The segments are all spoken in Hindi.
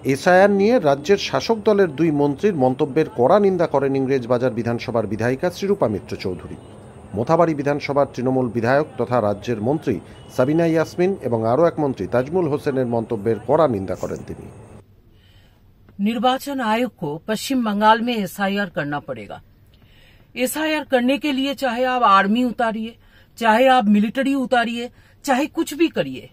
এসআইআর নিয়ে রাজ্যের শাসক দলের দুই মন্ত্রীর মন্তব্যের কড়া নিন্দা করেন ইংরেজবাজার বিধানসভার বিধায়িকা শ্রীরূপা মিত্র চৌধুরী। মোথাবাড়ি বিধানসভার তৃণমূল বিধায়ক তথা রাজ্যের মন্ত্রী সাবিনা ইয়াসমিন এবং আরও এক মন্ত্রী তাজমুল হোসেনের মন্তব্যের কড়া নিন্দা করেন তিনি। निर्वाचन आयोग को पश्चिम बंगाल में एसआईआर करना पड़ेगा। एसआईआर करने के लिए चाहे आप आर्मी उतारिए, चाहे आप मिलिट्री उतारिए, चाहे कुछ भी करिए,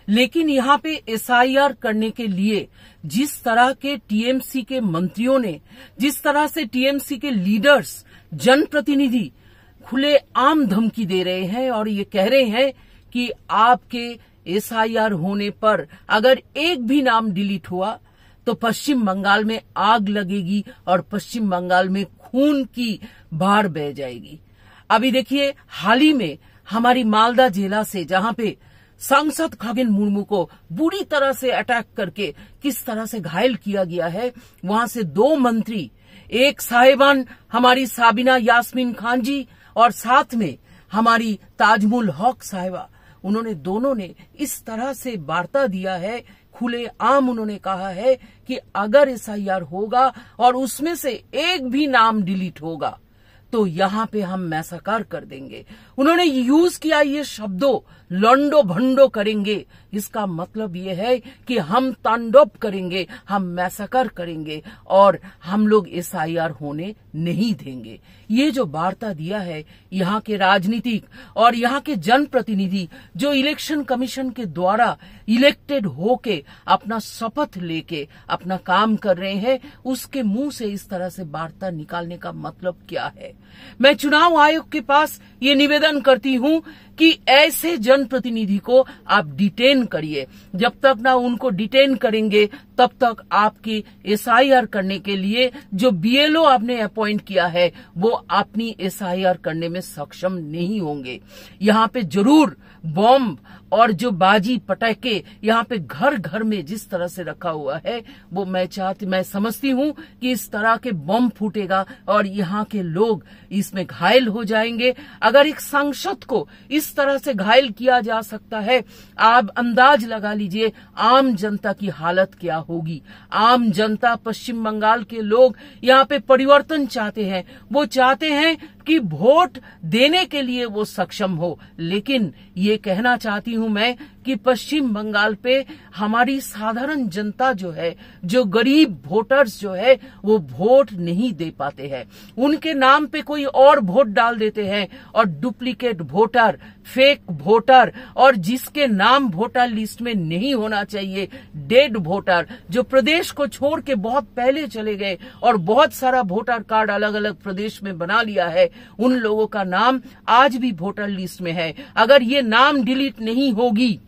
लेकिन यहाँ पे एसआईआर करने के लिए जिस तरह के टीएमसी के मंत्रियों ने, जिस तरह से टीएमसी के लीडर्स, जनप्रतिनिधि खुले आम धमकी दे रहे हैं और ये कह रहे हैं कि आपके एसआईआर होने पर अगर एक भी नाम डिलीट हुआ तो पश्चिम बंगाल में आग लगेगी और पश्चिम बंगाल में खून की बाढ़ बह जाएगी। अभी देखिए, हाल ही में हमारी मालदा जिला से जहां पे सांसद खगेन मुर्मू को बुरी तरह से अटैक करके किस तरह से घायल किया गया है, वहां से दो मंत्री, एक साहिबान हमारी साबिना यास्मीन खान जी और साथ में हमारी ताजमुल हक साहिबा, उन्होंने दोनों ने इस तरह से वार्ता दिया है, खुले आम उन्होंने कहा है कि अगर एसआईआर होगा और उसमें से एक भी नाम डिलीट होगा तो यहाँ पे हम मैसाकर कर देंगे। उन्होंने यूज किया ये शब्दों लंडो भंडो करेंगे, इसका मतलब ये है कि हम तांडव करेंगे, हम मैसाकर करेंगे और हम लोग एसआईआर होने नहीं देंगे। ये जो वार्ता दिया है यहाँ के राजनीतिक और यहाँ के जनप्रतिनिधि जो इलेक्शन कमीशन के द्वारा इलेक्टेड होके अपना शपथ लेके अपना काम कर रहे हैं, उसके मुंह से इस तरह से वार्ता निकालने का मतलब क्या है। मैं चुनाव आयोग के पास ये निवेदन करती हूँ कि ऐसे जनप्रतिनिधि को आप डिटेन करिए। जब तक ना उनको डिटेन करेंगे तब तक आपकी एसआईआर करने के लिए जो बीएलओ आपने अपॉइंट किया है वो अपनी एसआईआर करने में सक्षम नहीं होंगे। यहाँ पे जरूर बॉम्ब और जो बाजी पटाखे यहाँ पे घर घर में जिस तरह से रखा हुआ है वो मैं समझती हूँ कि इस तरह के बम फूटेगा और यहाँ के लोग इसमें घायल हो जाएंगे। अगर एक सांसद को इस तरह से घायल किया जा सकता है, आप अंदाज लगा लीजिए आम जनता की हालत क्या होगी। आम जनता, पश्चिम बंगाल के लोग यहाँ पे परिवर्तन चाहते हैं, वो चाहते हैं कि वोट देने के लिए वो सक्षम हो। लेकिन ये कहना चाहती हूं मैं कि पश्चिम बंगाल पे हमारी साधारण जनता जो है, जो गरीब वोटर्स जो है, वो वोट नहीं दे पाते हैं। उनके नाम पे कोई और वोट डाल देते हैं और डुप्लीकेट वोटर, फेक वोटर और जिसके नाम वोटर लिस्ट में नहीं होना चाहिए, डेड वोटर जो प्रदेश को छोड़ के बहुत पहले चले गए और बहुत सारा वोटर कार्ड अलग अलग प्रदेश में बना लिया है, उन लोगों का नाम आज भी वोटर लिस्ट में है। अगर ये नाम डिलीट नहीं होगी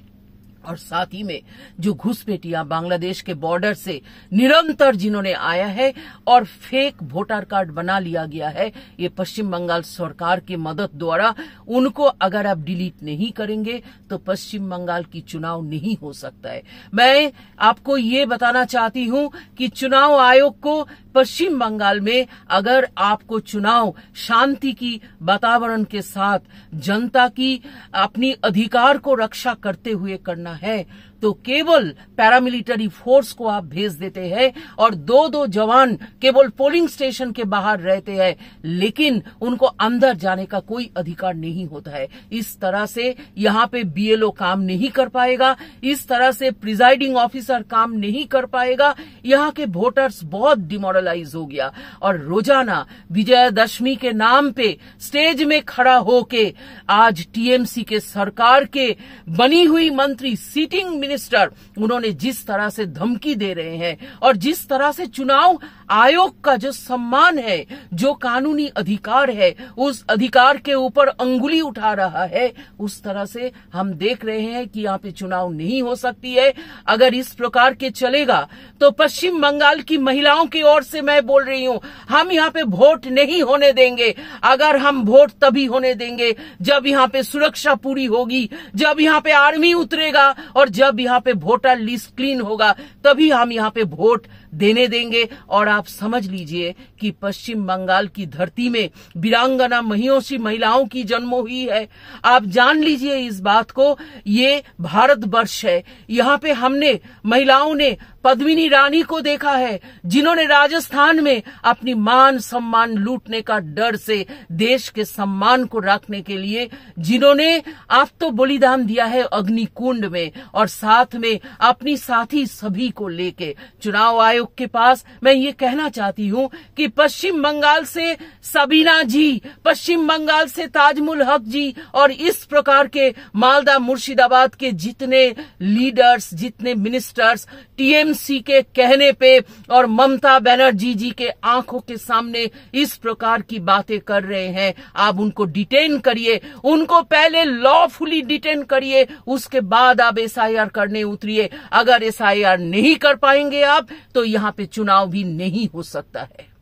और साथ ही में जो घुसपैठियां बांग्लादेश के बॉर्डर से निरंतर जिन्होंने आया है और फेक वोटर कार्ड बना लिया गया है, ये पश्चिम बंगाल सरकार के मदद द्वारा उनको अगर आप डिलीट नहीं करेंगे तो पश्चिम बंगाल की चुनाव नहीं हो सकता है। मैं आपको ये बताना चाहती हूं कि चुनाव आयोग को पश्चिम बंगाल में अगर आपको चुनाव शांति की वातावरण के साथ जनता की अपनी अधिकार को रक्षा करते हुए करना है तो केवल पैरामिलिट्री फोर्स को आप भेज देते हैं और दो जवान केवल पोलिंग स्टेशन के बाहर रहते हैं, लेकिन उनको अंदर जाने का कोई अधिकार नहीं होता है। इस तरह से यहाँ पे बीएलओ काम नहीं कर पाएगा, इस तरह से प्रिजाइडिंग ऑफिसर काम नहीं कर पाएगा। यहाँ के वोटर्स बहुत डिमोरलाइज हो गया और रोजाना विजयादशमी के नाम पे स्टेज में खड़ा होके आज टीएमसी के सरकार के बनी हुई मंत्री, सीटिंग मिनिस्टर, उन्होंने जिस तरह से धमकी दे रहे हैं और जिस तरह से चुनाव आयोग का जो सम्मान है, जो कानूनी अधिकार है, उस अधिकार के ऊपर अंगुली उठा रहा है, उस तरह से हम देख रहे हैं कि यहाँ पे चुनाव नहीं हो सकती है। अगर इस प्रकार के चलेगा तो पश्चिम बंगाल की महिलाओं की ओर से मैं बोल रही हूँ, हम यहाँ पे वोट नहीं होने देंगे। अगर हम वोट तभी होने देंगे जब यहाँ पे सुरक्षा पूरी होगी, जब यहाँ पे आर्मी उतरेगा और जब यहाँ पे वोटर लिस्ट क्लीन होगा, तभी हम यहाँ पे वोट देने देंगे। और आप समझ लीजिए कि पश्चिम बंगाल की धरती में वीरांगना महिषी महिलाओं की जन्म हुई है। आप जान लीजिए इस बात को, ये भारतवर्ष है। यहाँ पे हमने महिलाओं ने पद्मिनी रानी को देखा है, जिन्होंने राजस्थान में अपनी मान सम्मान लूटने का डर से देश के सम्मान को रखने के लिए जिन्होंने आप तो बलिदान दिया है अग्निकुंड में, और साथ में अपनी साथी सभी को लेके चुनाव आयोग के पास मैं ये कहना चाहती हूं कि पश्चिम बंगाल से सबीना जी, पश्चिम बंगाल से ताजमुल हक जी और इस प्रकार के मालदा मुर्शिदाबाद के जितने लीडर्स, जितने मिनिस्टर्स टीएमसी के कहने पे और ममता बनर्जी जी के आंखों के सामने इस प्रकार की बातें कर रहे हैं, आप उनको डिटेन करिए, उनको पहले लॉफुली डिटेन करिए, उसके बाद आप एसआईआर करने उतरिए। अगर एसआईआर नहीं कर पाएंगे आप तो यहां पे चुनाव भी नहीं हो सकता है।